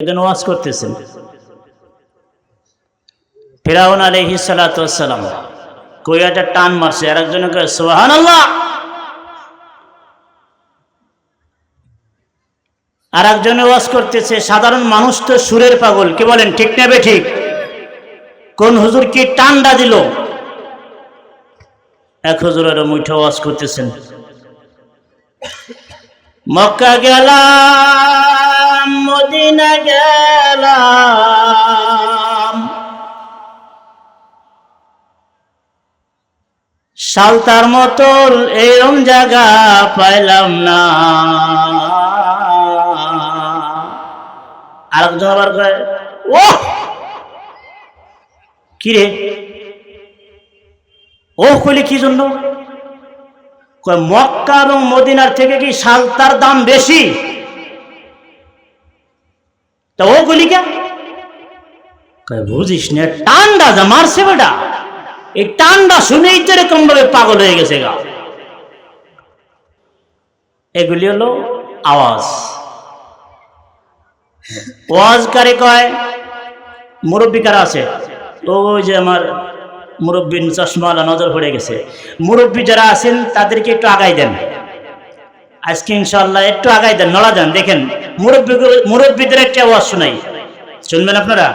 একজন ওয়াজ করতেছেন, ফিরাউন আলাইহিস সালাতু ওয়াস সালাম কইয়াটা টান মারছে, আর একজনে কয় সুবহানাল্লাহ, আর একজনে ওয়াজ করতেছে। সাধারণ মানুষ তো সুরের পাগল, কি বলেন, ঠিক না বেঠিক? কোন হুজুর কি টান্ডা দিল? এক হুজুরের মুঠো ওয়াজ করতেছেন, মক্কা গেলাম, মদিনা গেলাম, সালতার মতন এরম জায়গা পাইলাম না। আরেকজন আবার কয়, ও কি রে, ও কইলে কি জন্য? কয় মক্কা এবং মদিনার থেকে কি সালতার দাম বেশি? তা ও কইলি কে? কয় বুঝিস না, টান্ডা যা মারছে বেটা, এই টান্ডা শুনেই তো এরকম ভাবে পাগল হয়ে গেছে গা। এগুলি হলো আওয়াজ। ওয়াজ কারে কয়? মুরব্বী কারা আছে? ওই যে আমার মুরব্বী চশমাওয়ালা নজর পড়ে গেছে, মুরব্বী যারা আছেন তাদেরকে একটু আগাই দেন আজকে ইনশাআল্লাহ, একটু আগাই দেন, নড়া যান। দেখেন মুরব্বীদের একটা আওয়াজ শোনাই, শুনবেন আপনারা।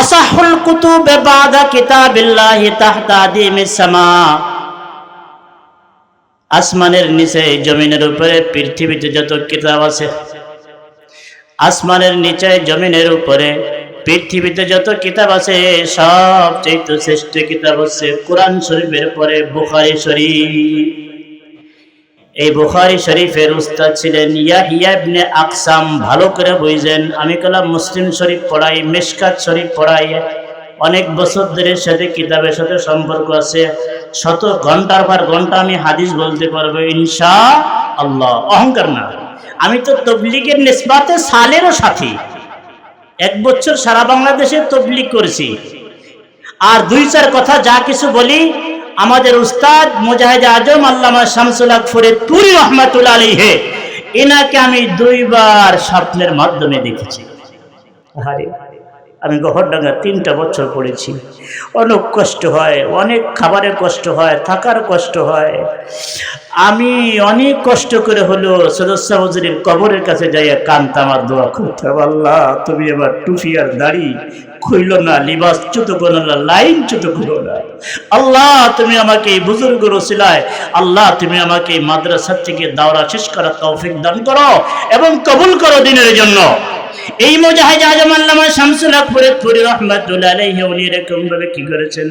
আসাহুল কুতুবে বাদা কিতাবিল্লাহি তাহতা আদিমিস সামা। আসমানের নিচে, জমিনের উপরে, পৃথিবীতে যত কিতাব আছে, আসমানের নিচে, জমিনের উপরে, পৃথিবীতে যত কিতাব আছে, সবচেয়ে শ্রেষ্ঠ কিতাব হচ্ছে কোরআন শরীফের পরে বুখারী শরীফ। এই বুখারী শরীফের উস্তাদ ছিলেন ইয়াহইয়া ইবনে আকসাম। ভালো করে বুঝেন, আমি কালাম মুসলিম শরীফ পড়াই, মিশকাত শরীফ পড়াই, অনেক বছর ধরে সাথে কিতাবের সাথে সম্পর্ক আছে। শত ঘন্টার পর ঘন্টা আমি হাদিস বলতে পারবো ইনশাআল্লাহ। অহংকার না, আমি তো তবলিগের নিসবাতে সালেরও সাথী। 1 বছর সারা বাংলাদেশে তবলিগ করেছি। আর 2-4 কথা যা কিছু বলি, আমাদের উস্তাদ মুজাহিদ আজম আল্লামা শামসুল হক ফরিদপুরি রহমাতুল্লাহ আলাইহি, এনাকে আমি 2 বার স্বপ্নের মাধ্যমে দেখেছি। আরে আমি গহরডাঙ্গা 3টা বছর পড়েছি। অনেক কষ্ট হয়, অনেক খাবারের কষ্ট হয়, থাকার কষ্ট হয়। আমি অনেক কষ্ট করে হলো সদস্য হুজুরের কবরের কাছে যাইয়া কানতাম আর দোয়া করতাম, আল্লাহ তুমি এবার টুপি আর দাড়ি খুইল না, লিবাস চ্যুত করো না, লাইন চ্যুত করো না। আল্লাহ তুমি আমাকে এই বুজুর্গের ওসিলায়, আল্লাহ তুমি আমাকে এই মাদ্রাসা থেকে দাওরা শেষ করার তৌফিক দান করো এবং কবুল করো দিনের জন্য। এই মুজাহিদ আজম আল্লামা শামসুল হক ফরিদপুরি রাহমাতুল্লাহ আলাইহি উনি এরকম ভাবে কি করেছেন,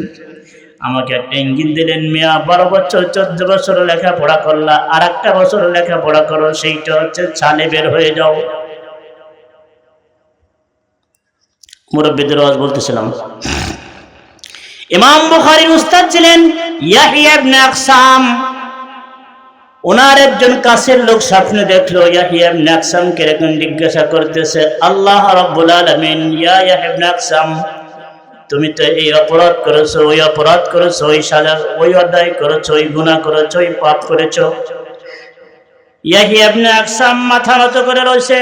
আমাকে একটা ইঙ্গিত দিলেন, মিয়া 12 বছর 14 বছর লেখাপড়া করলা, আর একটা বছর লেখাপড়া করো, সেইটা হচ্ছে সালে বের হয়ে যাও। মুরব্বিদের ওয়াজ বলতেছিলাম। ইমাম বুখারীর উস্তাদ ছিলেন ইয়াহইয়া ইবনে আকসাম। ওনার একজন কাছের লোক স্বপ্নে দেখলো, ইয়াহইয়া ইবনে আকসামকে এরকম জিজ্ঞাসা করতেছে, আল্লাহ রাব্বুল আলামিন, ইয়াহইয়া ইবনে আকসাম তুমি তো এই অপরাধ করেছো, ওই অপরাধ করেছো, ওই সাজা, ওই অন্যায় করেছো, ওই গুনাহ করেছো, ওই পাপ করেছো। ইয়াহইয়া ইবনে আকসাম মাথা নত করে রয়েছে,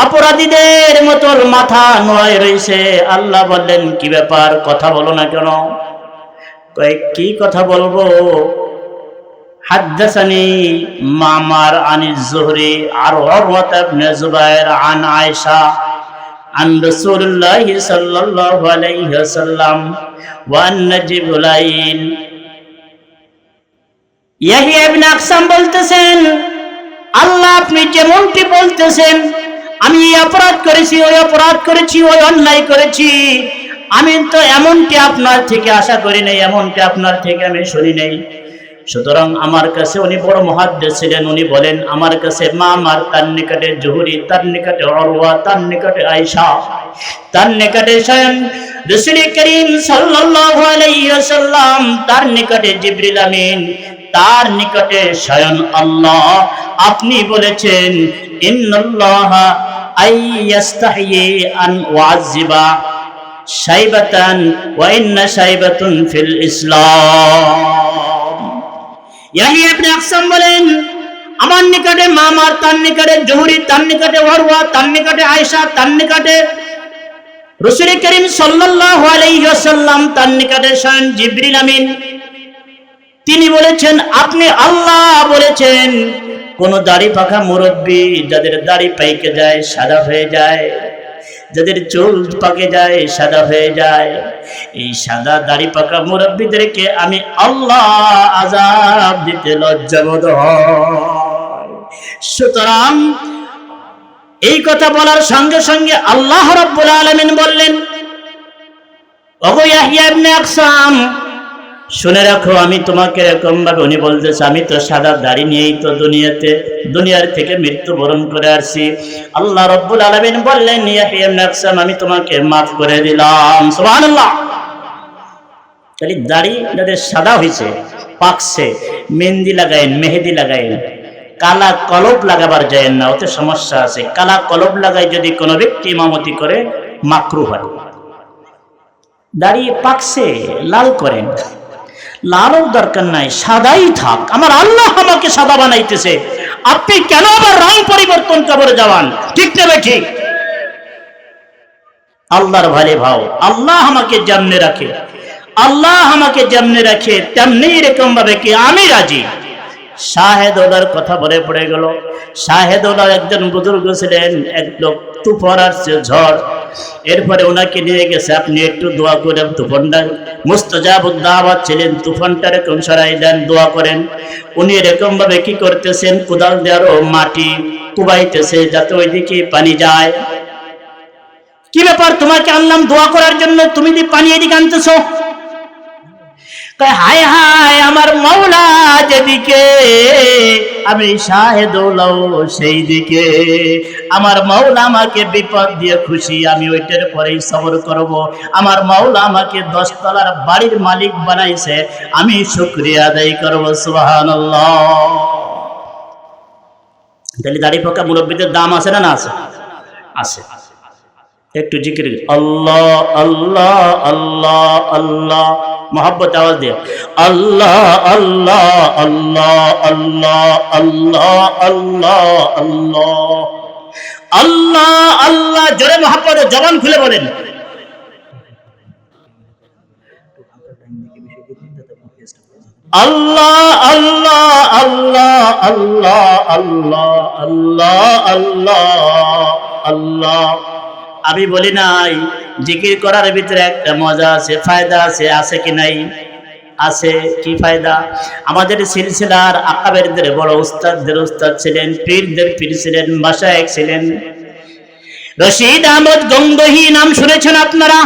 অপরাধীদের মতো মাথা নোয়ায় রয়েছে। আল্লাহ বললেন, কি ব্যাপার, কথা বলো না কেন? কয় কি কথা বলবো? হাদ্দাসানি মামার আনিজ জুহরি আর উরওয়া ইবনে জুবাইর আন আয়েশা আন রাসূলুল্লাহ সাল্লাল্লাহু আলাইহি ওয়াসাল্লাম ওয়া আন্না জিবরাইল। ইয়াহইয়া ইবনে আকসাম বলতেছেন, আল্লাহ আপনি যেমনটি বলতেছেন, আমি এই অপরাধ করেছি, ওই অপরাধ করেছি, ওই অন্যায় করেছি, আমি তো এমনটি আপনার থেকে আশা করি নাই, এমনটি আপনার থেকে আমি শুনি নাই। সুতরাং আমার কাছে উনি বড় মুহাদ্দিস ছিলেন। উনি বলেন, আমার কাছে মামার, তার নিকটে জুহরি, তার নিকটে উরওয়া, তার নিকটে আয়েশা, তার নিকটে স্বয়ং রাসূল করিম সাল্লাল্লাহু আলাইহি ওয়াসাল্লাম, তার নিকটে জিবরিল আমিন, তার নিকটে স্বয়ং আল্লাহ। আপনি বলেছেন, ইন্নাল্লাহা আইয়াস্তাহি আন ওয়াজিবা শাইবাতান ওয়া ইন্না শাইবাতুন ফিল ইসলাম। ইয়াহইয়া ইবনে আকসাম বলেন, আমার নিকটে মামার, তার নিকটে জুহরি, তার নিকটে ওয়ারওয়া, তার নিকটে আয়েশা, তার নিকটে রাসূল করিম সাল্লাল্লাহু আলাইহি ওয়াসাল্লাম, তার নিকটে স্বয়ং জিবরিল আমিন। তিনি বলেছেন, আপনি আল্লাহ বলেছেন কোন দাড়ি পাকা মুরব্বী যাদের দাড়ি পাইকে যায় সাদা হয়ে যায়, যাদের চুল পাকে যায় সাদা হয়ে যায়, এই সাদা দাড়ি পাকা মুরব্বীদেরকে আমি আল্লাহ আযাব দিতে লজ্জাবোধ হয়। সুতরাং এই কথা বলার সঙ্গে সঙ্গে আল্লাহ রাব্বুল আলামিন বললেন, ওগো ইয়াহইয়া ইবনে আকসাম, শুনে রাখো, আমি তোমাকে এরকম ভাবে, উনি বলতেছে আমি তো সাদা দাড়ি নিয়েই তো দুনিয়ার থেকে মৃত্যুবরণ করে আসছি। আল্লাহ রাব্বুল আলামিন বললেন, ইয়াহইয়া ইবনে আকসাম, আমি তোমাকে মাফ করে দিলাম। সুবহানাল্লাহ। তাহলে দাড়ি যাদের সাদা হয়েছে, পাকছে, মেহেদি লাগাইন, কালা কলব লাগাবার যায় না, ওতে সমস্যা আছে। কালা কলব লাগাই যদি কোনো ব্যক্তি ইমামতি করে মাকরুহ হয়। দাড়ি পাকছে, লাল করেন, লালও দরকার নাই, সাদাই থাক। আমার আল্লাহ আমাকে সাদা বানাইতেছে, আপনি কেন আবার রং পরিবর্তন করে যাওয়ান? ঠিক নেবে ঠিক। আল্লাহর ভালে ভাও, আল্লাহ আমাকে যেমনে রাখে, আল্লাহ আমাকে যেমনে রাখে তেমনি এরকম ভাবে কি আমি রাজি। শাহেদউল্লাহর কথা বলে পড়ে গেল। শাহেদউল্লাহ একজন বুজুর্গ ছিলেন, এক লোক তুফান আসছে, ঝড়। এরপরে ওনাকে নিয়ে গেছে, আপনি একটু দোয়া করেন। তুফানটা মুস্তাজাবুদ দাওয়াত ছিলেন, তুফানটা এরকম সরাই দেন, দোয়া করেন। উনি এরকম ভাবে কি করতেছেন, কোদাল দেওয়ারও মাটি কুবাইতেছে যাতে ওইদিকে পানি যায়। কি ব্যাপার, তোমাকে আনলাম দোয়া করার জন্য, তুমি দি পানি এদিকে আনতেছো? হায় হায়, আমার মাওলা যেদিকে আমি শাহেদউল্লাহ সেই দিকে। আমার মাওলা আমাকে বিপদ দিয়ে খুশি, আমি ওইটার পরেই সবর করব। আমার মাওলা আমাকে 10 তলার বাড়ির মালিক বানাইছে, আমি শুকরিয়া আদায় করব। সুবহানাল্লাহ। তাহলে দাড়ি পাকা মুরব্বীদের দাম আছে না? না আছে? আছে। একটু জিকির, আল্লাহ আল্লাহ আল্লাহ আল্লাহ, মোহাব্বত আওয়াজ দিয়ে, আল্লাহ আল্লাহ আল্লাহ আল্লাহ আল্লাহ আল্লাহ আল্লাহ আল্লাহ আল্লাহ, জোরে মোহাব্বতে জবান খুলে বলেন। আল্লাহ আল্লাহ আল্লাহ আল্লাহ আল্লাহ আল্লাহ আল্লাহ আল্লাহ। আমি বলি নাই জিকির করার ভিতরে একটা মজা আছে, ফায়দা আছে, আছে কি নাই? আছে। কি ফায়দা? আমাদের সিলসিলার আকাবেরদের বড় উস্তাদদের উস্তাদ ছিলেন, পীরদের পীর ছিলেন, মাশায়েখ ছিলেন। রশিদ আহমদ গঙ্গোহী নাম শুনেছেন আপনারা?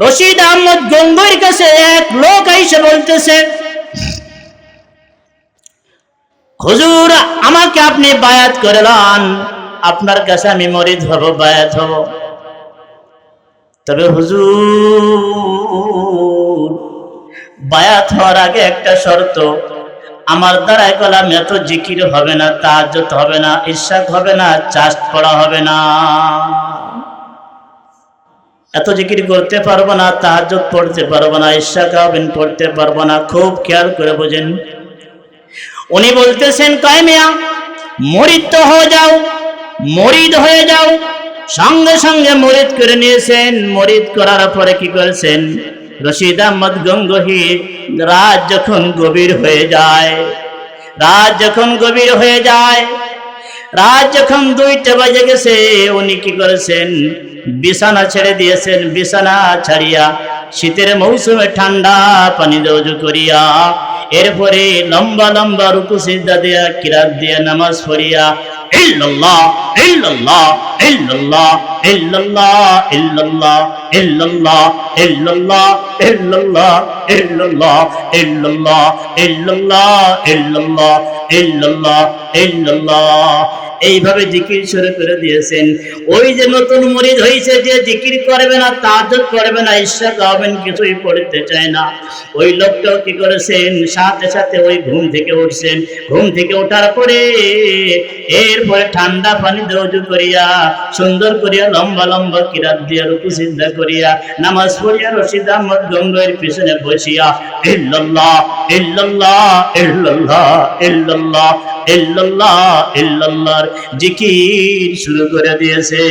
রশিদ আহমদ গঙ্গোহীর কাছে এক লোক এসে বলতেছে, হুজুর আমাকে আপনি বায়াত করে লন, আপনার কাছে আমি মরিদ হব, বায়াত হব। তবে হুজুর বায়াত হওয়ার আগে একটা শর্ত, আমার দ্বারা কলাম এত জিকির হবে না, তাহাজ্জুদ হবে না, ইশরাক হবে না, চাষ্ট পড়া হবে না, এত জিকির করতে পারবো না, তাহাজ্জুদ পড়তে পারবো না, ইশরাক পড়তে পারবো না। খুব খেয়াল করে বোঝেন। উনি বলতেছেন, কয় মিয়া মুরিদ তো হয়ে যাও, মুরিদ হয়ে যাও। সঙ্গে সঙ্গে মুরিদ করে নিয়েছেন। মুরিদ করার পরে কি করেছেন? রশিদ আহমদ গঙ্গোহী রাত যখন গভীর হয়ে যায়, রাত যখন 2টা বাজে গেছে, উনি কি করেছেন? বিছানা ছেড়ে দিয়েছেন। বিছানা ছাড়িয়া শীতের মৌসুমে ঠান্ডা পানি দিয়ে ওযু করিয়া, এরপরে লম্বা লম্বা রুকু সিজদা দিয়া কিরাত দিয়া নামাজ পড়িয়া, ইল্লাল্লাহ ইল্লাল্লাহ ইল্লাল্লাহ ইল্লাল্লাহ ইল্লাল্লাহ ইল্লাল্লাহ ইল্লাল্লাহ ইল্লাল্লাহ ইল্লাল্লাহ ইল্লাল্লাহ ইল্লাল্লাহ ইল্লাল্লাহ ইল্লাল্লাহ ইল্লাল্লাহ এইভাবে জিকির শুরু করে দিয়েছেন। ওই যে নতুন মুরিদ হয়েছে, যে জিকির করবে না, তাহাজ্জুদ করবে না, ইশরা খাওয়াবেন, কিছুই পড়তে চায় না, ওই লোকটাও কি করেছেন, সাথে সাথে ওই ঘুম থেকে উঠছেন। ঘুম থেকে ওঠার পরে এরপরে ঠান্ডা পানি দিয়ে ওযু করিয়া, সুন্দর করিয়া লম্বা লম্বা কিরাত দিয়া রুকু সিজদা করিয়া নামাজ পড়িয়া রশিদ আহমদ গঙ্গের পিছনে বসিয়া ইল্লাল্লাহ ইল্লাল্লাহ ইল্লাল্লাহ ইল্লাল্লাহ ইল্লাল্লাহ ইল্লাল্লাহর জিকির শুরু করে দিয়েছে।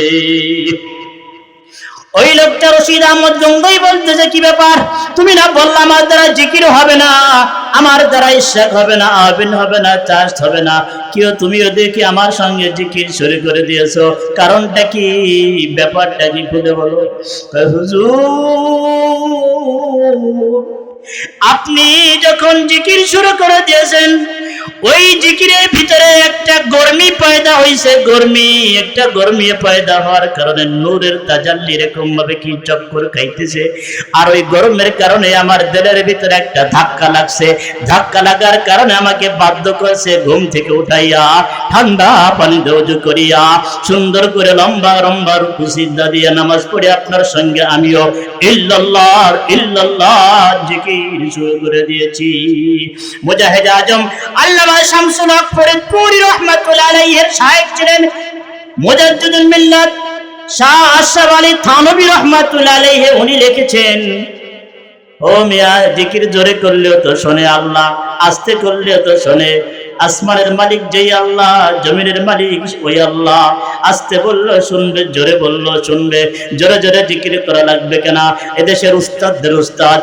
ওই লোকটা রশিদ আহমদ গঙ্গই বলতেছে, কি ব্যাপার, তুমি না বললা আমার দ্বারা জিকির হবে না, আমার দ্বারা ইশরাক হবে না, আবিন হবে না, চাষ হবে না, কেউ তুমিও দেখি আমার সঙ্গে জিকির শুরু করে দিয়েছো, কারণটা কি, ব্যাপারটা কি খুলে বলো। হুজুর, আপনি যখন জিকির শুরু করে দিয়েছেন, ওই জিকিরের ভিতরে একটা গরমি পয়দা হইছে, একটা গরমি পয়দা হওয়ার কারণে নূরের তাজাল্লি এরকম ভাবে কি চক্কর খাইতেছে, আর ওই গরমের কারণে আমার দিলের ভিতরে একটা ধাক্কা লাগছে, ধাক্কা লাগার কারণে আমাকে বাধ্য করছে ঘুম থেকে উঠাইয়া ঠান্ডা পানি দিয়ে ওযু করিয়া সুন্দর করে লম্বা লম্বা রুকু সিজদা দিয়ে নামাজ পড়ে আপনার সঙ্গে আমিও ইল্লাল্লাহ ইল্লাল্লাহ জিকির শুরু করে দিয়েছি। মুজাহিদ আজম আল্লামা শামসুল হক ফরিদপুরি রাহমাতুল্লাহ আলাইহির শায়েখ ছিলেন মুজাদ্দিদুল মিল্লাত শাহ আশরাফ আলী থানভী রাহমাতুল্লাহ আলাইহি, উনি লিখেছেন, ও মিয়া, জিকির জোরে করলেও তো শোনে আল্লাহ, আস্তে করলেও তো শোনে। আসমানের মালিক যেই আল্লাহ, জমিনের মালিক ওই আল্লাহ। আস্তে বললো শুনবে, জোরে বললো শুনবে। জোরে জোরে জিকির করা লাগবে কেনা? এদেশের উস্তাদদের উস্তাদ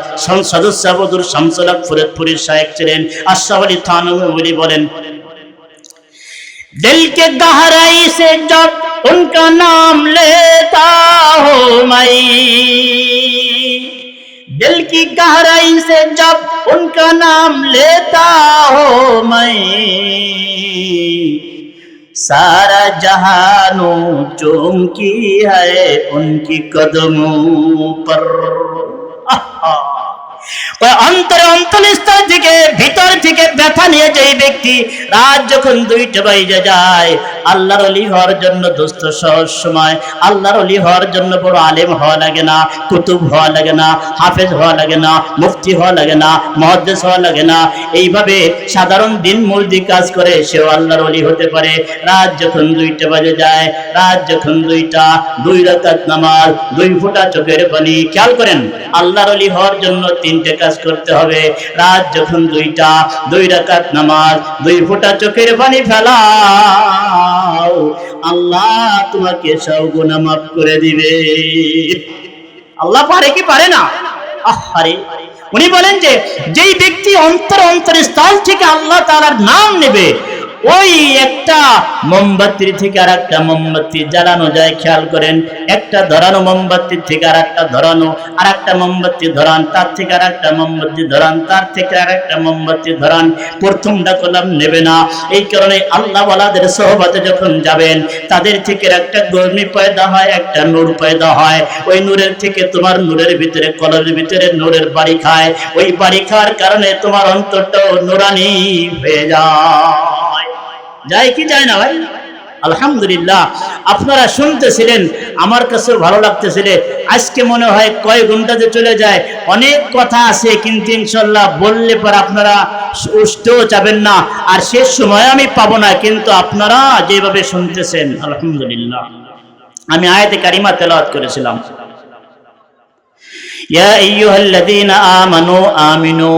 সদস্য বদুর শামসুল হক ফরিদপুরের শায়েখ ছিলেন আশরাফ আলী থানভী বলেন, दिल के गहराई से जब उनका नाम लेता हो मैं, दिल की गहराई से जब उनका नाम लेता हो मैं, सारा जहानों चूमती है उनकी कदमों पर। অন্তরে অন্তঃস্থল থেকে ভিতর থেকে ব্যথা নিয়ে যে ব্যক্তি রাত যখন 2টা বাজে যায়, আল্লাহর ওলি হওয়ার জন্য দোস্ত সহজ সময়, আল্লাহর ওলি হওয়ার জন্য বড় আলেম হওয়া লাগে না, কুতুব হওয়া লাগে না, হাফেজ হওয়া লাগে না, মুফতি হওয়া লাগে না, মুহাদ্দিস হওয়া লাগে না, এইভাবে সাধারণ দিন মজদি কাজ করে সেও আল্লাহর ওলি হতে পারে। রাত যখন 2টা বাজে যায়, রাত যখন 2টা, 2 রাকাত নামাজ, 2 ফোঁটা চোখের পানি, খেয়াল করেন, আল্লাহর ওলি হওয়ার জন্য 3টে কাজ করতে হবে। রাত যখন 2টা, 2 রাকাত নামাজ, 2 ফোঁটা চোখের পানি ফেলাও, আল্লাহ তোমাকে সব গুনাহ মাফ করে দিবে। আল্লাহ পারে কি পারে না? আরে উনি বলেন যে যেই ব্যক্তি অন্তরস্থল থেকে আল্লাহ তাআলার নাম নেবে, ওই একটা মোমবাতির থেকে আর একটা মোমবাতি জ্বালানো যায়। খেয়াল করেন, একটা ধরানো মোমবাতির থেকে আর একটা ধরানো, আর একটা মোমবাতি ধরান, তার থেকে আর একটা মোমবাতি ধরান, তার থেকে আর একটা মোমবাতি ধরান, প্রথমটা কলম নেবে না। এই কারণে আল্লাহ ওয়ালাদের সোহবতে যখন যাবেন, তাদের থেকে একটা গর্মি পয়দা হয়, একটা নূর পয়দা হয়। ওই নূরের থেকে তোমার নূরের ভিতরে, কলমের ভিতরে নূরের বাড়ি খায়। ওই বাড়ি খাওয়ার কারণে তোমার অন্তরটাও নূরানি হয়ে যায়। যায় কি যায় না ভাই? আলহামদুলিল্লাহ, আপনারা শুনতেছিলেন, আমার কাছে ভালো লাগতেছিল। আজকে মনে হয় কয় ঘন্টাতে চলে যায়। অনেক কথা আছে, কিন্তু ইনশাআল্লাহ বললে পর আপনারা উঠতেও যাবেন না, আর শেষ সময় আমি পাবো না। কিন্তু আপনারা যেভাবে শুনতেছেন, আলহামদুলিল্লাহ। আমি আয়াতে কারিমা তেলাওয়াত করেছিলাম, ইয়া আইয়ুহাল্লাযীনা আমানু আমিনু,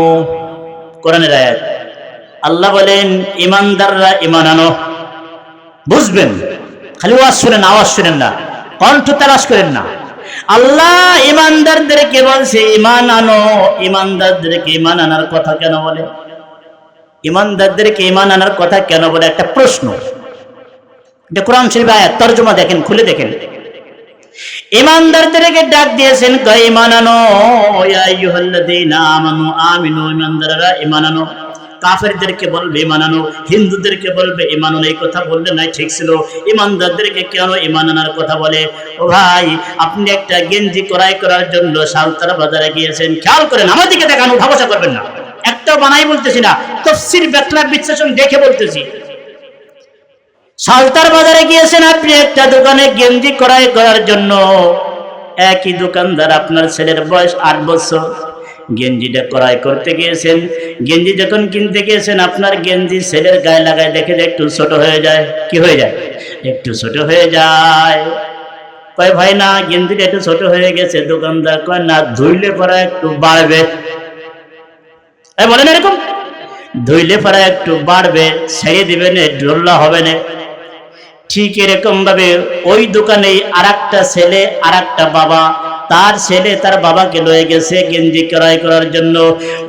কোরআনের আয়াত। আল্লাহ বলেন ইমানদাররা ঈমান আনো। বুঝবেন, খালি ওয়াজ শুনেন, আওয়াজ শুনেন না, কণ্ঠ তালাশ করেন না। আল্লাহ ইমানদারদেরকে বলছে ঈমান আনো। ইমানদারদেরকে ঈমান আনার কথা কেন বলে? ইমানদারদেরকে ঈমান আনার কথা কেন বলে? একটা প্রশ্ন। এটা কোরআন শরীফ আয়াত, তরজমা দেখেন, খুলে দেখেন। ইমানদারদেরকে ডাক দিয়েছেন, ঈমান আনো, ইয়া আইয়ুহাল্লাযীনা আমানু আমিনু, ইমানদাররা ঈমান আনো। কাফেরদেরকে বলবে ঈমান আনো, হিন্দুদেরকে বলবে ঈমান আনো। এই কথা বললে নাই ঠিক ছিল। ইমানদারদেরকে কেন ঈমান আনার কথা বলে? ও ভাই, আপনি একটা গেঞ্জি ক্রয় করার জন্য সালতারা বাজারে গিয়েছেন, খেয়াল করেন, আমার দিকে দেখান, উঠা বসা করবেন না। একটাও বানাই বলতেছি না, তাফসীর ব্যাখ্যা বিশ্লেষণ দেখে বলতেছি। সালতার বাজারে গিয়েছেন আপনি একটা দোকানে গেঞ্জি ক্রয় করার জন্য। একই দোকানদার, আপনার ছেলের বয়স 8 বছর, গেঞ্জিটা ক্রয় করতে গিয়েছেন। গেঞ্জি যখন কিনতে গিয়েছেন, আপনার গেঞ্জি ছেলের গায়ে লাগায় দেখে যে একটু ছোট হয়ে যায়। কি হয়ে যায়? একটু ছোট হয়ে যায়। কয় ভাই না, গেঞ্জিটা একটু ছোট হয়ে গেছে। দোকানদার কয় না, ধুইলে পরা একটু বাড়বে। বলেন এরকম, ধুইলে পরা একটু বাড়বে, ছেড়ে দিবেন, ঢোল্লা হবে না। ঠিক এরকম ভাবে ওই দোকানে আরেকটা ছেলে, আরেকটা বাবা, তার ছেলে তার বাবাকে লয়ে গেছে গেঞ্জি ক্রয় করার জন্য।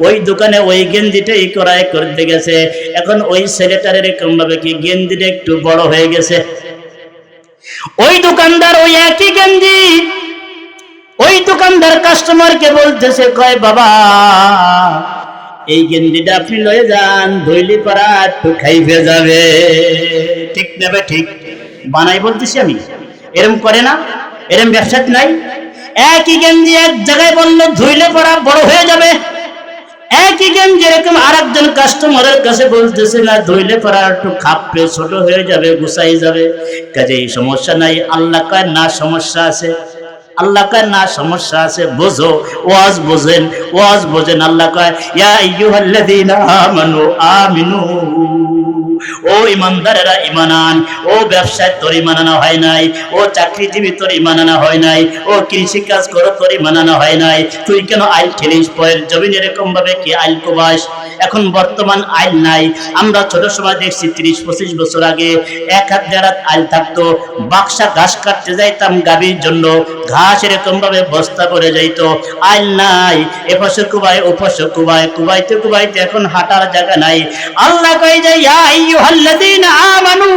ওই দোকানে ওই গেঞ্জিটাই ক্রয় করতে গেছে। এখন ওই ছেলেটার এরকম ভাবে কি গেঞ্জিটা একটু বড় হয়ে গেছে। ওই দোকানদার ওই একই গেঞ্জি, ওই দোকানদার কাস্টমারকে বলতেছে, কয় বাবা এই গেঞ্জিটা আপনি লয়ে যান, ধুইলি পারা একটু খাইবে যাবে। ঠিক নেবে, ঠিক বানাই বলতেছি আমি। এরম করে না? এরম ব্যবসা নাই? একই গেঞ্জি এক জায়গায় বললো ধুইলে পরা বড় হয়ে যাবে, একই গেঞ্জি এরকম আরেকজন কাস্টমারের কাছে বলতেছে না, ধুইলে পরা একটু খাপে ছোট হয়ে যাবে, গুছাই যাবে। কাজেই সমস্যা নাই। আল্লাহ কয় না, সমস্যা আছে। আল্লাহ কয় না, সমস্যা আছে, বোঝো, ওয়াজ বোঝেন, ওয়াজ বোঝেন। আল্লাহ কয় ইয়া আইয়ুহাল্লাযীনা আমানু আমিনু, ও ইমানদারেরা ঈমান আন। ও ব্যবসায় তোর ঈমান আনা হয় নাই, ও চাকরিজীবী তোর ঈমান আনা হয় নাই, ও কৃষি কাজ করো তোর ঈমান আনা হয় নাই। তুই কেন আইল ঠেলিস পয়ের জমিন? এরকম ভাবে কি আইল কোবাস? এখন বর্তমান আইল নাই। আমরা ছোট সময় দেখছি 30-25 বছর আগে 1-1.5 হাত আইল থাকতো। বাক্সা ঘাস কাটতে যাইতাম গাভীর জন্য, ঘাস এরকম ভাবে বস্তা পড়ে যাইতো। আইল নাই, এপাশে কুবায় ওপাশে কুবায়, কুবাইতে কুবাইতে এখন হাঁটার জায়গা নাই। আল্লাহ কয় যে ইয়া আইয়ুহাল্লাযীনা আমানু,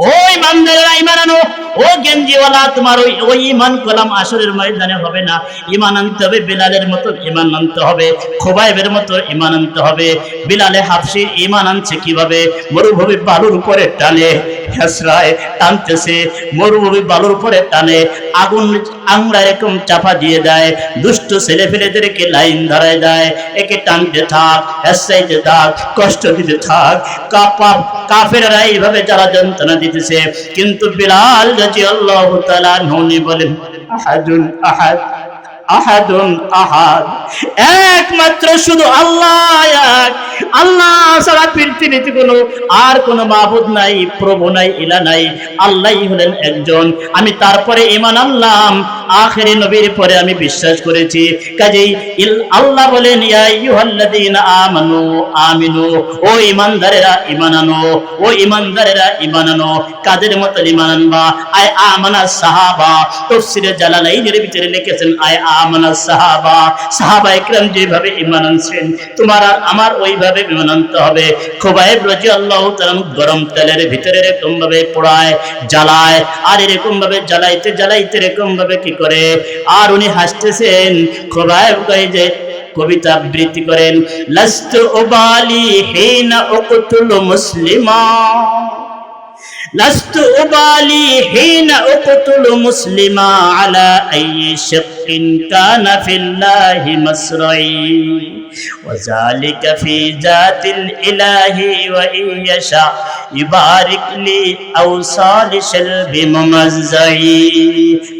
ও ইমানদারেরা ঈমান আনো। ও গেঞ্জিওয়ালা, তোমার ওই ঈমান কলাম আসরের ময়দানে হবে না। ঈমান আনতে হবে বিলালের মতো, ঈমান আনতে হবে খুবাইবের মতো, ঈমান আনতে হবে। বিলালে হাফসির ঈমান আনছে কিভাবে? মরুভূমি বালুর উপরে টানে, হেসরায় টানতেছে, মরুভূমি বালুর উপরে টানে, আগুন আংরা এরকম চাপা দিয়ে দেয়, দুষ্ট ছেলে ফেলেদেরকে লাইন ধরায় দেয়, একে টানতে থাক, হেসরাইতে থাক, কষ্ট দিতে থাক। কাফেররা এইভাবে যারা যন্ত্রণা দিতেছে। কিন্তু বিলাল রাদিয়াল্লাহু তাআলা আনহু বলেন আহাদুন আহাদ, আহাদুন আহাদ, একমাত্র শুধু আল্লাহ এক। আল্লাহ ছাড়া পৃথিবীতে কোনো আর কোনো মাবুদ নাই, প্রভু নাই, ইলা নাই। আল্লাহই হলেন একজন। আমি তারপরে ঈমান আনলাম, আখেরি নবীর পরে আমি বিশ্বাস করেছি। কাজেই আল্লাহ বলেন ইয়া আইয়ুহাল্লাযীনা আমানু আমিনু, ও ঈমানদারেরা ঈমান আনো, ও ঈমানদারেরা ঈমান আনো। কাদের মত ঈমান আনবা? আয় আমানা সাহাবা, তাফসীরে জালালাইনের ভিতরে লিখেছেন আয় আমানা সাহাবা, সাহাবায়ে কেরাম যেভাবে ঈমান আনছেন, তোমার আর আমার ওইভাবে ঈমান আনতে হবে। খুবাইব রাদিয়াল্লাহু তাআলা গরম তেলের ভিতরে এরকম ভাবে পোড়ায়, জ্বালায়, আর এরকম ভাবে জ্বালাইতে জ্বালাইতে এরকম ভাবে কি করে, আর উনি হাসতেছেন। খুবাইব কয় যে কবিতা আবৃত্তি করেন, লাস্তু উবালি হিনা উকতুলু মুসলিমা, লাস্তু উবালি হিনা উকতুলু মুসলিমা আলা আইয়ি শাক্কিন কানা ফিল্লাহি মাসরাই, ওয়া যালিকা ফি জাতিল ইলাহি ওয়া ইয়াশা ইবারিক লি আওসালি শালবি মুমাজ্জাই।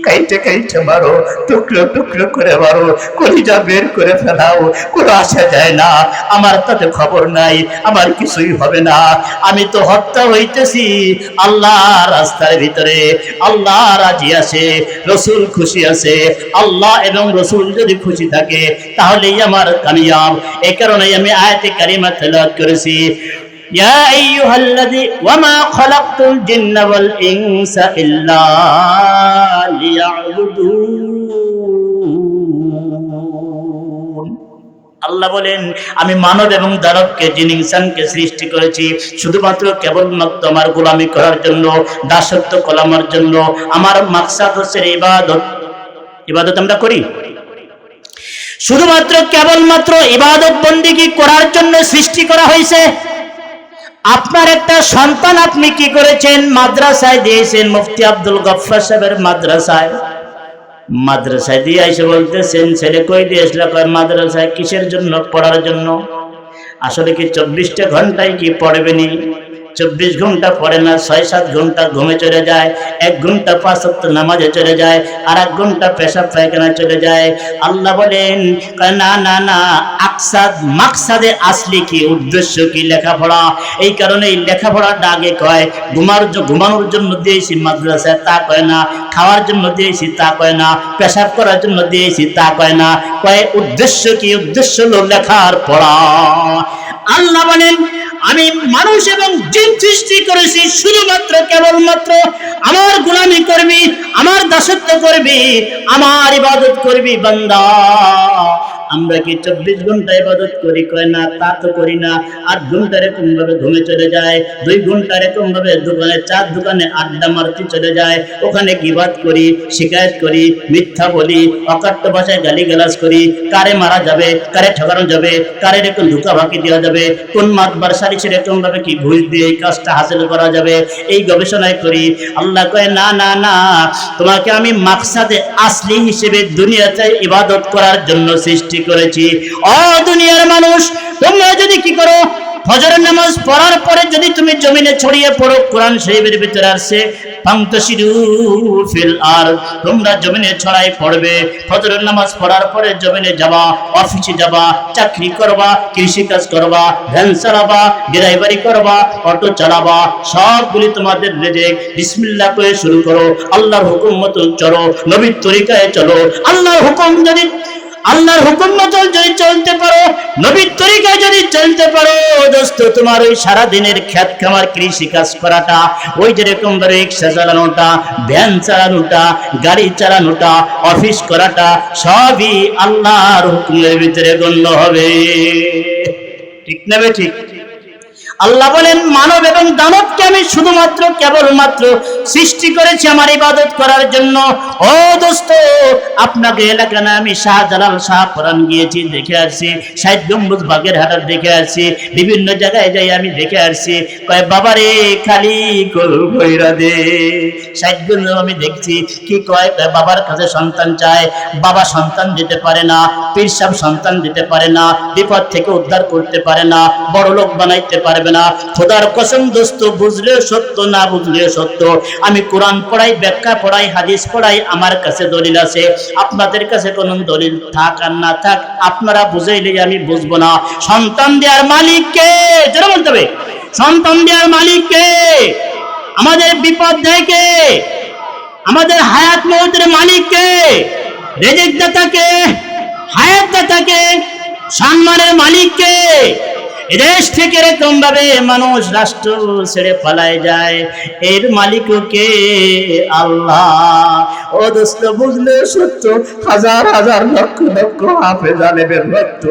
কাইটে কাইটে মারো, টুকরো টুকরো করে মারো, কলিজা বের করে ফেলাও, কোনো আসা যায় না। আমার তাতে খবর নাই, আমার কিছুই হবে না। আমি তো হত্যা হইতেছি আল্লাহ রাস্তার ভিতরে। আল্লাহ রাজি আছে, রসুল খুশি আছে। আল্লাহ এবং রসুল যদি খুশি থাকে তাহলেই আমার কামিয়াব। এই কারণে আমি আয়াতে কারিমা তেলাওয়াত করেছি, ইয়া আইয়ুহাল্লাযী ওয়া মা খালাকতুল জিন্না ওয়াল ইনসা ইল্লা লিয়াবুদুন। আল্লাহ বলেন আমি মানব এবং দানবকে, জিন ইনসানকে সৃষ্টি করেছি শুধুমাত্র কেবলমাত্র আমার গোলামি করার জন্য, দাসত্ব কলামার জন্য। আমার মাকসাদ হচ্ছে ইবাদত। ইবাদত আমরা করি শুধুমাত্র কেবলমাত্র ইবাদত বন্দেগী করার জন্য সৃষ্টি করা হয়েছে। আপনার একটা সন্তান আপনি কি করেছেন? মাদ্রাসায় দিয়েছেন, মুফতি আব্দুল গফফার সাহেবের মাদ্রাসায়। মাদ্রাসায় দিয়ে এসে বলতেছেন ছেলে কই দিয়ে আসলে? কয় মাদ্রাসায়। কিসের জন্য? পড়ার জন্য। আসলে কি 24টা ঘন্টায় কি পড়বেনি? 24 ঘন্টা পড়ে না, 6-7 ঘন্টা ঘুমে চলে যায়, 1 ঘন্টা 5 ওয়াক্ত নামাজে চলে যায়, আর 1 ঘন্টা পেশাব পায়খানা চলে যায়। আল্লাহ বলেন না না না, আকসাদ মাকসাদে আসলি কি, উদ্দেশ্য কি লেখাপড়া। এই কারণে এই লেখাপড়াটা আগে কয়। ঘুমানোর জন্য দিয়েছি মাদ্রাসায় তা কয় না, খাওয়ার জন্য দিয়েছি তা কয় না, পেশাব করার জন্য দিয়েছি তা কয় না, কয় উদ্দেশ্য কি, উদ্দেশ্য হলো লেখার পড়া। আল্লাহ বলেন আমি মানুষ এবং জিন সৃষ্টি করেছি শুধুমাত্র কেবলমাত্র আমার গোলামি করবি, আমার দাসত্ব করবি, আমার ইবাদত করবি বান্দা। আমরা কি 24 ঘন্টা ইবাদত করি? কয় না, তা তো করি না। 8 ঘন্টা এরকম ভাবে ঘুমে চলে যায়, 2 ঘন্টা এরকম ভাবে দোকানে চার দোকানে আড্ডা মারতে চলে যায়, ওখানে গীবাত করি, শিকায়ত করি, মিথ্যা বলি, অকাট্য ভাষায় গালিগালাজ করি, কারে মারা যাবে, কারে ঠকানো যাবে, কারে এরকম ধোঁকা ফাঁকি দেওয়া যাবে, কোন মাতবার সালিসের এরকম ভাবে কি ঘুষ দিয়ে এই কাজটা হাসিল করা যাবে, এই গবেষণায় করি। আল্লাহ কয় না না না, তোমাকে আমি মাকসাদে আসলি হিসেবে দুনিয়াতে ইবাদত করার জন্য সৃষ্টি করেছি। ও দুনিয়ার মানুষ, তোমরা যদি কি করো, ফজরের নামাজ পড়ার পরে যদি তুমি জমিনে ছড়িয়ে পড়ো, কোরআন শরীফের ভিতরে আছে ফান্তাশিরু ফিল আরদ, তোমরা জমিনে ছড়াই পড়বে। ফজরের নামাজ পড়ার পরে জমিনে যাবা, অফিসে যাবা, চাকরি করবা, কৃষি কাজ করবা, ভ্যান চালাবা, ড্রাইভারি করবা, অটো চালাবা, সবগুলি তোমাদের রিজিক। বিসমিল্লাহ করে শুরু করো, আল্লাহর হুকুম মতো চলো, নবীর তরিকায় চলো। আল্লাহর হুকুম মতো যদি চলতে পারো, নবীর তরিকায় যদি চলতে পারো, দোস্ত তোমার ওই সারা দিনের খেত খামার কৃষি কাজ করাটা, ওই যেরকম ধরে রিক্সা চালানোটা, ভ্যান চালানোটা, গাড়ি চালানোটা, অফিস করাটা, সবই আল্লাহর হুকুমের ভিতরে গণ্য হবে। ঠিক না বে ঠিক? আল্লাহ বলেন মানব এবং দানবকে আমি শুধুমাত্র কেবলমাত্র সৃষ্টি করেছি আমার ইবাদত করার জন্য। ও দোস্ত, আপনাকে এলাকা না আমি শাহজালাল শাহপুরান গিয়েছি, দেখে আসছি, 60 গম্বুজ বাগেরহাট দেখে আসছি, বিভিন্ন জায়গায় যাই আমি দেখে আসছি। কয় বাবারে খালি কইরা দে, 60 গম্বুজ আমি দেখছি। কি কয়? বাবার কাছে সন্তান চায়, বাবা সন্তান দিতে পারে না, পীর সাহেব সন্তান দিতে পারে না, বিপদ থেকে উদ্ধার করতে পারে না, বড় লোক বানাইতে পারবে না। খোদার কসম দোস্ত, বুঝলেও সত্য, না বুঝলেও সত্য। আমি কোরআন পড়াই, ব্যাখ্যা পড়াই, হাদিস পড়াই, আমার কাছে দলিল আছে। আপনাদের কাছে কোন দলিল থাক আর না থাক, আপনারা বুঝাইলে আমি বুঝবো না। সন্তান দেওয়ার মালিক কে? যারা বলতে হবে সন্তান দেওয়ার মালিক কে? আমাদের বিপদ দেয় কে? আমাদের হায়াত মৌতের মালিক কে? রিজিক দাতা কে? হায়াত দাতা কে? সম্মানের মালিক কে? দেশ থেকে এরকম ভাবে মানুষ রাষ্ট্র ছেড়ে পালায় যায়, এর মালিকও কে? আল্লাহ। ও দোস্ত, বুঝলে সত্য, হাজার হাজার লক্ষ লক্ষ হাফেজ আলেমের রক্ত,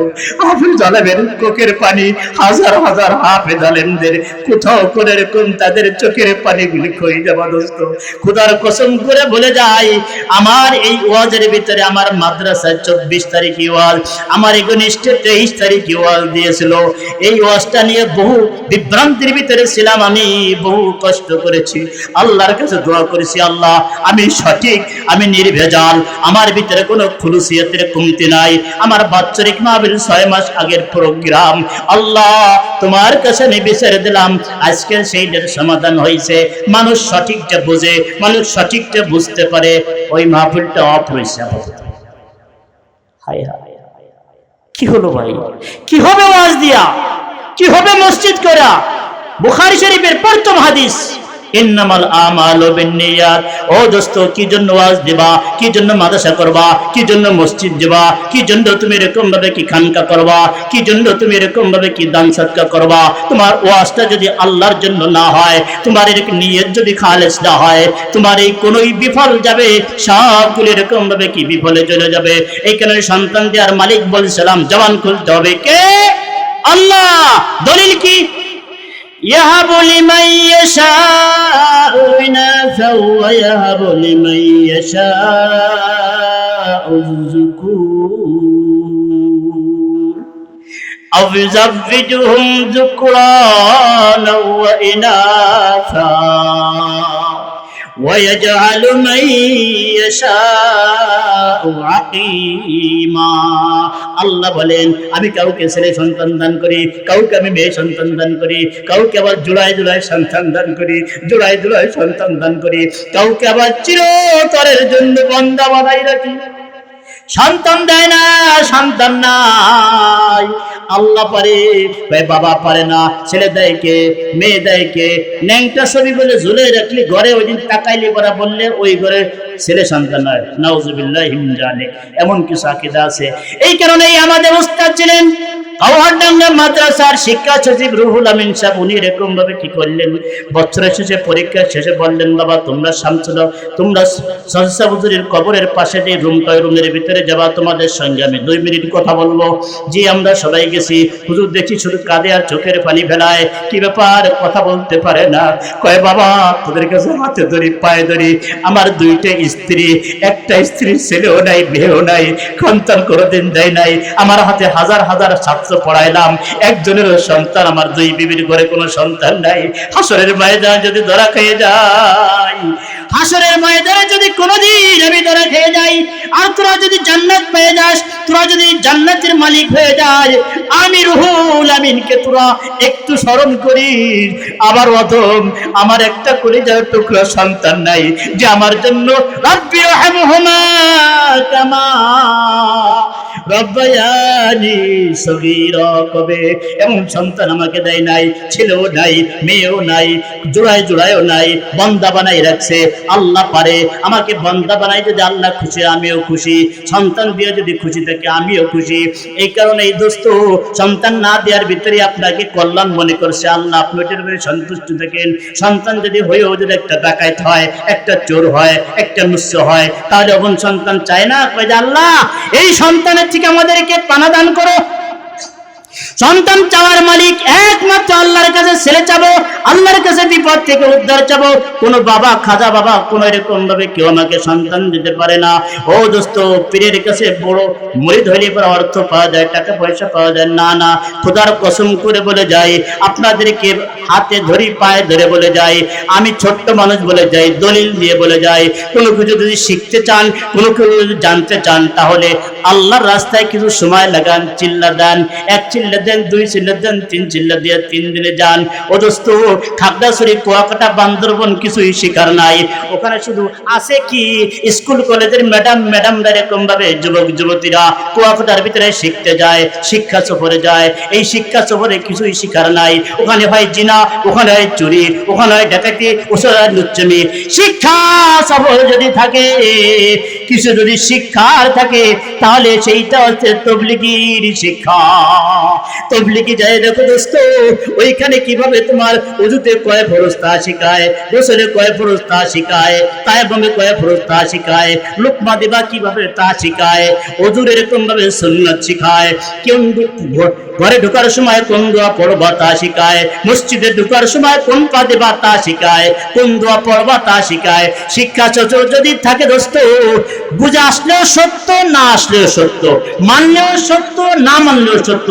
হাফেজ আলেমের কোকের পানি, হাজার হাজার হাফেজ আলেমদের কোথাও করে এরকম তাদের চোখের পানিগুলি খই যাবা দোস্ত। খোদার কসম করে বলে যাই, আমার এই ওয়াজের ভিতরে আমার মাদ্রাসায় 24 তারিখে ওয়াজ, আমার এগনিষ্ঠে 23 তারিখে ওয়াজ দিয়েছিল। এই ওয়াজটা নিয়ে বহু বিভ্রান্তির ভিতরে ছিলাম, আমি বহু কষ্ট করেছি, আল্লাহর কাছে দোয়া করেছি, আল্লাহ আমি সঠিক, আমি নির্ভেজাল, আমার ভিতরে কোনো খুলুসিয়তের কমতি নাই, আমার বাৎসরিক মাহফিল 6 মাস আগের প্রোগ্রাম, আল্লাহ তোমার কাছে আমি বিচার দিলাম। আজকে সেইটার সমাধান হয়েছে, মানুষ সঠিকটা বোঝে, মানুষ সঠিকটা বুঝতে পারে, ওই মাহফিলটা অফ হয়েছে। হায় হায়, কি হলো ভাই? কি হবে ওয়াজ দিয়া? কি হবে মসজিদ করা? বুখারী শরীফের প্রথম হাদিস, ইন্নামাল আমালু বিন্নিয়াত। ও দোস্ত, কি জন্য ওয়াজ দিবা? কি জন্য মাদ্রাসা করবা? কি জন্য মসজিদ দিবা? কি জন্য তুমি এরকম ভাবে কি খানকা করবা? কি জন্য তুমি এরকম ভাবে কি দান সদকা করবা? তোমার ওয়াজটা যদি আল্লাহর জন্য না হয়, তোমার এরকম নিয়ত যদি খালেস না হয়, তোমার এই কোনই বিফল যাবে, সবগুলো এরকম ভাবে কি বিফলে চলে যাবে। এই কারণে সন্তান দেওয়ার মালিক বলছিলাম, জবান খুলতে হবে, কে? আল্লাহ। দলিল কি? يهب لمن يشاء إناثا ويهب لمن يشاء الذكور أو يزوجهم ذكرانا وإناثا ويجعل من يشاء عقيما। আল্লাহ বলেন আমি কাউকে ছেলে সন্তান দান করি, কাউকে আমি মেয়ে সন্তান দান করি, কাউকে আবার জোড়ায় জোড়ায় সন্তান দান করি, জোড়ায় জোড়ায় সন্তান দান করি, কাউকে আবার চিরতরের জন্য বান্দা বানাই রাখি। সন্তান দেয় না, সন্তান নাই। আল্লাহ পারে, বাবা পারে না। ছেলে দেয় কে, মেয়ে দেয় কে? ন্যাংটা ছবি বলে ঝুলে রাখলি ঘরে, ওই দিন তাকাইলে পরা বললে ওই ঘরে ছেলে সন্তান হয়। নাউজুবিল্লাহি মিন জালিক। এমন কিছু আকীদা আছে। এই কারণেই আমাদের উস্তাদ ছিলেন কাওয়ারডাঙ্গা মাদ্রাসার শিক্ষা সচিব রুহুল আমিন সাহেব। উনি এরকম ভাবে কি করলেন, বছরের শেষে পরীক্ষার শেষে বললেন, বাবা তোমরা শামসুল, তোমরা সহসা হুজুরের কবরের পাশে যে রুমটা, রুমের ভিতরে যাবা, তোমাদের সঙ্গে আমি 2 মিনিট কথা বলবো। জি আমরা সবাই গেছি। হুজুর দেখি শুধু কাঁদে আর চোখের পানি ফেলায়। কি ব্যাপার, কথা বলতে পারে না। কয় বাবা তোদের কাছে হাতে ধরি, পায়ে ধরি, আমার 2টা স্ত্রী, একটা স্ত্রীর ছেলেও নাই, মেয়েও নাই, সন্তান কোনোদিন দেয় নাই। আমার হাতে হাজার হাজার ছাত্র পড়াইলাম, একজনেরও সন্তান, আমার 2 বিবির ঘরে কোনো সন্তান নাই। হাসরের ময়দানে যদি ধরা খেয়ে যাই, হাসরের ময়দানে যদি কোনোদিন আমি ধরা খেয়ে যাই, আর তোরা যদি জান্নাত পেয়ে যাস, তোরা যদি জান্নাতের মালিক হয়ে যায়, আমি রুহুল আমিনকে তোরা একটু স্মরণ করিস। আবার অধম আমার একটা কলিজার টুকরা সন্তান নাই, যে আমার জন্য রাব্বি রহমহুমা কামা রব্বায়ানি সগীরা কবে এমন সন্তান আমাকে দেয় নাই। ছেলেও নাই, মেয়েও নাই, জোড়ায় জোড়ায়ও নাই, বান্দা বানাই রাখছে। আল্লাহ পারে আমাকে বান্দা বানাই। যদি আল্লাহ খুশি আমিও খুশি, সন্তান দিয়ে যদি খুশি থাকে আমিও খুশি। এই কারণে এই দোস্ত, সন্তান না দেওয়ার ভিতরে আপনাকে কল্যাণ মনে করছে আল্লাহ, আপনি এটার উপরে সন্তুষ্ট থাকেন। সন্তান যদি হয়েও যদি একটা ডাকাত হয়, একটা চোর হয়, একটা মুসা হয়, তাহলে অবন সন্তান চায় না, কয় যে আল্লাহ এই সন্তানের থেকে আমাদেরকে পানা দান করো। সন্তান চাওয়ার মালিক একমাত্র আল্লাহর কাছে ছেলে চাবো, আল্লাহর কাছে বিপদ থেকে উদ্ধার চাবো। কোন বাবা, খাজা বাবা, কোন এরকম ভাবে কেউ আমাকে সন্তান দিতে পারে না। ও দোস্ত, পীরের কাছে বড় মুরিদ হইলে পর অর্থ পাওয়া যায়, টাকা পয়সা পাওয়া যায় না। না, খোদার কসম করে বলে যাই, আপনাদেরকে হাতে ধরি, পায়ে ধরে বলে যাই, আমি ছোট্ট মানুষ বলে যাই, দলিল দিয়ে বলে যাই, কোনো কিছু যদি শিখতে চান, কোনো কিছু যদি জানতে চান, তাহলে আল্লাহর রাস্তায় কিছু সময় লাগান, চিল্লা দেন, 1 চিল্লা দেন, 2 চিল্লা দেন, 3 চিল্লা দিয়ে 3 দিনে যান। ও দোস্ত, খাগড়াছড়ি, কুয়াকাটা, বান্দরবন কিছুই শিকার নাই। ওখানে শুধু আছে কি স্কুল কলেজের ম্যাডামরা এরকম ভাবে যুবক যুবতীরা কুয়াকাটার ভিতরে শিখতে যায়, শিক্ষা সফরে যায়। এই শিক্ষা সফরে কিছুই শিকার নাই। ওখানে হয় জিনা, ওখানে হয় চুরি, ওখানে হয় ডাকাতি, ওখানে হয় লুচ্চমি। শিক্ষা সফর যদি থাকে, কিছু যদি শিক্ষার থাকে, তাহলে সেইটা হচ্ছে তবলিগির শিক্ষা। তবলিগি যায় দেখো দোস্ত, ওইখানে কিভাবে তোমার ওযুতে কয় ফরজ তা শিখায়, গোসলে কয় ফরজ তা শিখায়, তায়াম্মুমে কয় ফরজ তা শিখায়, লুকমা দিবা কিভাবে তা শিখায়, ওযুর এরকম ভাবে সুন্নাত শিখায়, কেউ ঘরে ঢোকার সময় কোন দোয়া পড়বা তা শিখায়, মসজিদে ঢোকার সময় কোন পা দিবা তা শিখায়, কোন দোয়া পড়বা তা শিখায়। শিক্ষা চর্চা যদি থাকে দোস্ত, বুঝে আসলেও সত্য, না আসলেও সত্য, মানলেও সত্য, না মানলেও সত্য।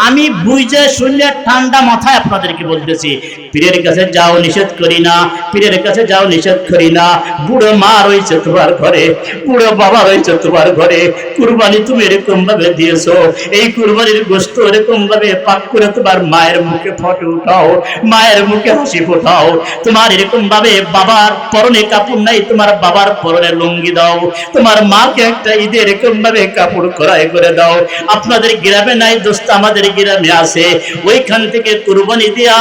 আমি বুঝে শুনলে ঠান্ডা মাথায় আপনাদেরকে বলতেছি, পীরের কাছে যাও নিষেধ করি না, পীরের কাছে যাও নিষেধ করি না। বুড়ো মা রয়েছে তোমার ঘরে, বুড়ো বাবা রয়েছে তোমার ঘরে, কুরবানি তুমি এরকম ভাবে দিয়েছো, এই কুরবানির গোশত এরকম ভাবে পাক করে তোমার মায়ের মুখে ফটো উঠাও, মায়ের মুখে হাসি ফোটাও। তোমার এরকম ভাবে বাবার পরনে কাপড় নাই, তোমার বাবার পরনে লুঙ্গি দাও। তোমার মাকে একটা ঈদে এরকম ভাবে কাপড় ক্রয় করে দাও। আপনাদের গ্রামে নাই দোস্ত, আমাদের গ্রামে আছে। ওইখান থেকে কুরবানি দিয়া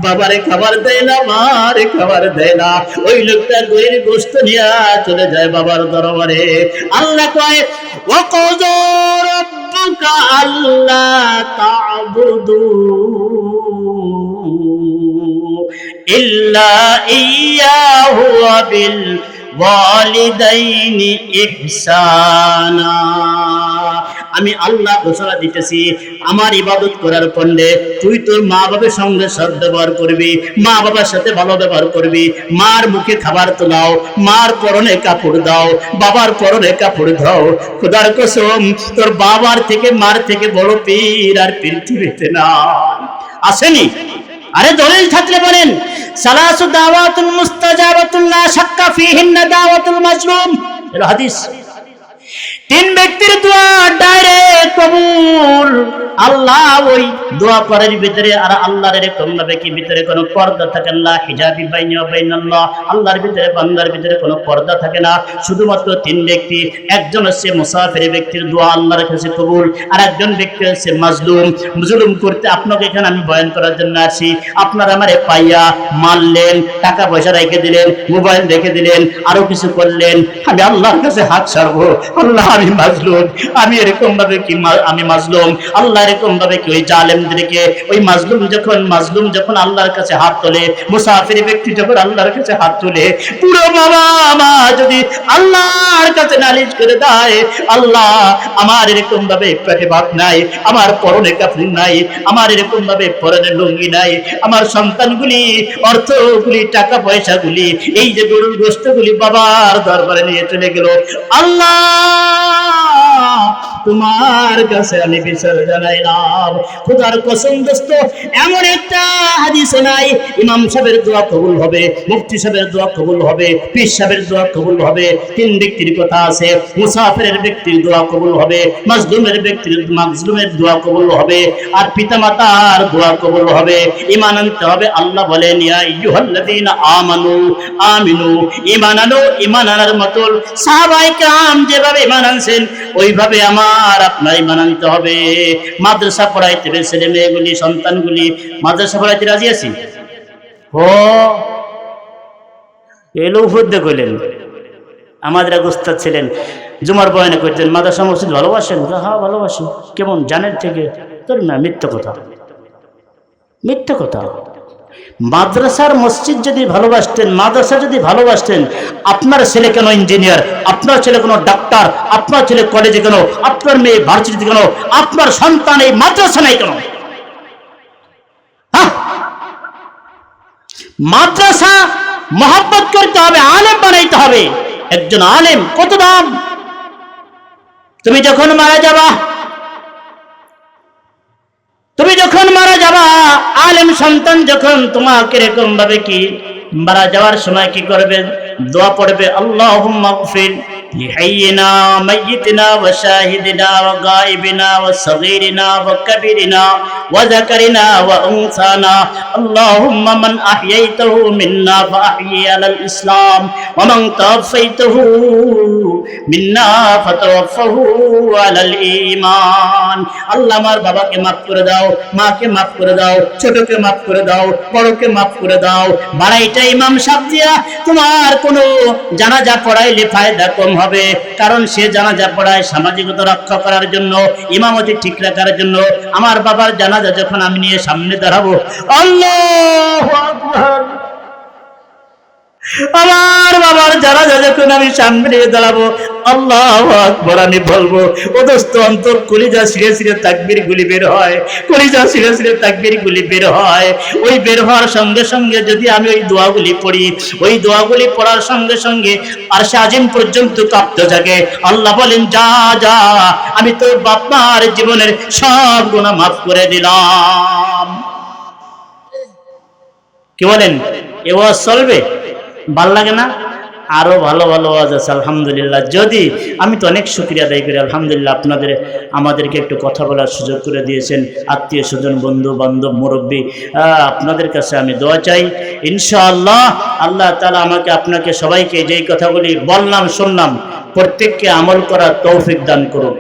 বাবারে খাবার দেয় না, মারে খাবার দেয় না, ওই লোকটা গইয়ের গোশত নিয়ে চলে যায় বাবার দরবারে। আল্লাহ কয়, ওয়াকাযা রাব্বুকা আল্লা তা'বুদু ইল্লা ইয়্যাহু ওয়া বিল ওয়ালিদাইনি ইহসানা। আমি আল্লাহ ঘোষণা দিতেছি, আমার ইবাদত করার পরে তুই তোর মা বাবার সঙ্গে সদ্ব্যবহার করবি, মা বাবার সাথে ভালো ব্যবহার করবি, মার মুখে খাবার তোলাও, মার পরনে কাপড় দাও, বাবার পরনে কাপড় দাও। খোদার কসম, তোর বাবার থেকে মার থেকে বড় পীর আর পৃথিবীতে না। আসেনি? আরে দলিল থাকলে বলেন। সালাসু দাওয়াতুল মুস্তাজাবাতুল লা শাক্কা ফিহিন্না দাওয়াতুল মাজলুম, এর হাদিস। তিন ব্যক্তির দোয়া ডাইরেক্ট কবুল। আল্লাহ ওই দোয়া করার ভিতরে আর আল্লাহর এরকম ভাবে কি ভিতরে কোনো পর্দা থাকে না, হিজাবি বাইনি ওয়া বাইনাল্লাহ, আল্লাহর ভিতরে বান্দার ভিতরে কোনো পর্দা থাকে না। শুধুমাত্র তিন ব্যক্তি, একজন হচ্ছে মুসাফির ব্যক্তির দোয়া আল্লাহর কাছে কবুল, আর একজন ব্যক্তি হচ্ছে মাজলুম। জুলুম করতে আপনাকে এখানে আমি বয়ান করার জন্য আসি, আপনারা আমারে পাইয়া মারলেন, টাকা পয়সা রেখে দিলেন, মোবাইল রেখে দিলেন, আরো কিছু করলেন, আমি আল্লাহর কাছে হাত ছাড়বো, আল্লাহ আমি মাজলুম, আমি এরকম ভাবে কি আমি মাজলুম, আল্লাহ এরকম ভাবে কি ওই জালেমদেরকে, ওই মাজলুম যখন আল্লাহর কাছে হাত তোলে, মুসাফির ব্যক্তি যখন আল্লাহর কাছে হাত তোলে, পুরো বাবা মা যদি আল্লাহর কাছে নালিশ করে দেয়, আল্লাহ আমার এরকম ভাবে পেটে ভাত নাই, আমার পরনে কাপড় নাই, আমার এরকম ভাবে পরনে লুঙ্গি নাই, আমার সন্তানগুলি, অর্থগুলি, টাকা পয়সাগুলি, এই যে গরুর গোশতগুলি বাবার দরবারে নিয়ে চলে গেল, আল্লাহ তোমার কাছে আমি বিচার জানাইলাম। খোদার কসম দোস্ত, এমন একটা হাদিস নাই ইমাম সাহেবের দোয়া কবুল হবে, মুফতি সাহেবের দোয়া কবুল হবে, পীর সাহেবের দোয়া কবুল হবে। তিন ব্যক্তির কথা আছে, মুসাফিরের ব্যক্তির দোয়া কবুল হবে, মাজলুমের দোয়া কবুল হবে, আর পিতামাতার দোয়া কবুল হবে। ঈমান আনতে হবে। আল্লাহ বলেন ইয়া আইয়ুহাল্লাযীনা আমানু আমিনু, ঈমান আনো। ঈমান আনার মতো সাহাবায়ে কেরাম যেভাবে ঈমান আনছেন ওইভাবে আমার আপনার ঈমান আনতে হবে। মাদ্রাসা পড়াইতে ছেলে মেয়েগুলি, সন্তানগুলি মাদ্রাসা পড়াইতে রাজি আছি? ও এলো উপর দিয়ে কইলেন। আমাদের এক উস্তাদ ছিলেন, জুমার বয়ানে করতেন, মাদ্রাসা মসজিদ ভালোবাসেন? হ্যাঁ ভালোবাসি। কেমন জানেন থেকে? তোর না, মিথ্যা কথা, মিথ্যা কথা। মাদ্রাসার মসজিদ যদি ভালোবাসতেন, মাদ্রাসা যদি ভালোবাসতেন, আপনার ছেলে কেন ইঞ্জিনিয়ার, আপনার ছেলে কেন ডাক্তার, আপনার ছেলে কলেজে কেন, আপনার মেয়ে ভার্সিটিতে কেন, আপনার সন্তান এই মাদ্রাসা নাই কেন? মাদ্রাসা মহব্বত করতে হবে, আলেম বানাইতে হবে। একজন আলেম কত দাম! তুমি যখন মারা যাবা, আলেম সন্তান যখন তোমাকে এরকম ভাবে কি মারা যাওয়ার সময় কি করবে? দোয়া পড়বে, আল্লাহুম্মা গফির লিহাইয়িনা মাইয়িতিনা ওয়া শাহিদিনা ওয়া গায়িবিনা ওয়া সগীরিনা ওয়া কাবীরিনা ওয়া যাকারিনা ওয়া উনসানা, আল্লাহুম্মা মান আহইয়াইতাহু মিন্না ফাআহয়ি আলাল ইসলাম ওয়া মান তাওয়াফাইতাহু মিন্না ফাতাওয়াফাহু আলাল ঈমান। আল্লাহ আমার বাবাকে মাফ করে দাও, মাকে মাফ করে দাও, ছোটকে মাফ করে দাও, বড়কে মাফ করে দাও। বাড়াইটা ইমাম সাহেব দিয়া তোমার কোনো জানাজা পড়াইলে ফায়দা কম হবে, কারণ সে জানাজা পড়ায় সামাজিকতা রক্ষা করার জন্য, ইমামতি ঠিক রাখার জন্য। আমার বাবার জানাজা যখন আমি নিয়ে সামনে দাঁড়াবো, আল্লাহু আকবার, আমার বাবার জানাজা যখন আমি সামনে নিয়ে দাঁড়াবো, আল্লাহু আকবার আমি বলবো, ও দোস্ত অন্তর কলিজা ছিঁড়ে ছিঁড়ে তাকবীর গুলি বের হয়, কলিজা ছিঁড়ে ছিঁড়ে তাকবীর গুলি বের হয়। ওই বের হওয়ার সঙ্গে সঙ্গে যদি আমি ওই দোয়াগুলি পড়ি, ওই দোয়াগুলি পড়ার সঙ্গে সঙ্গে আরশে আজিম পর্যন্ত কাঁপতে থাকে। আল্লাহ বলেন, যা যা, আমি তোর বাপ মার জীবনের সব গুনাহ মাফ করে দিলাম। কি বলেন? এ ওয়াজ চলবে? ভাল লাগে না? আরো ভালো ভালো ওয়াজ আছে আলহামদুলিল্লাহ। যদি আমি তো অনেক শুকরিয়া আদায় করি আলহামদুলিল্লাহ, আমাদেরকে একটু কথা বলার সুযোগ করে দিয়েছেন। আত্মীয় স্বজন, বন্ধু বান্ধব, মুরব্বী, আপনাদের কাছে আমি দোয়া চাই ইনশাআল্লাহ আল্লাহ তাআলা আমাকে, আপনাকে, সবাইকে যেই কথাগুলি বললাম শুনলাম প্রত্যেককে আমল করার তৌফিক দান করুন।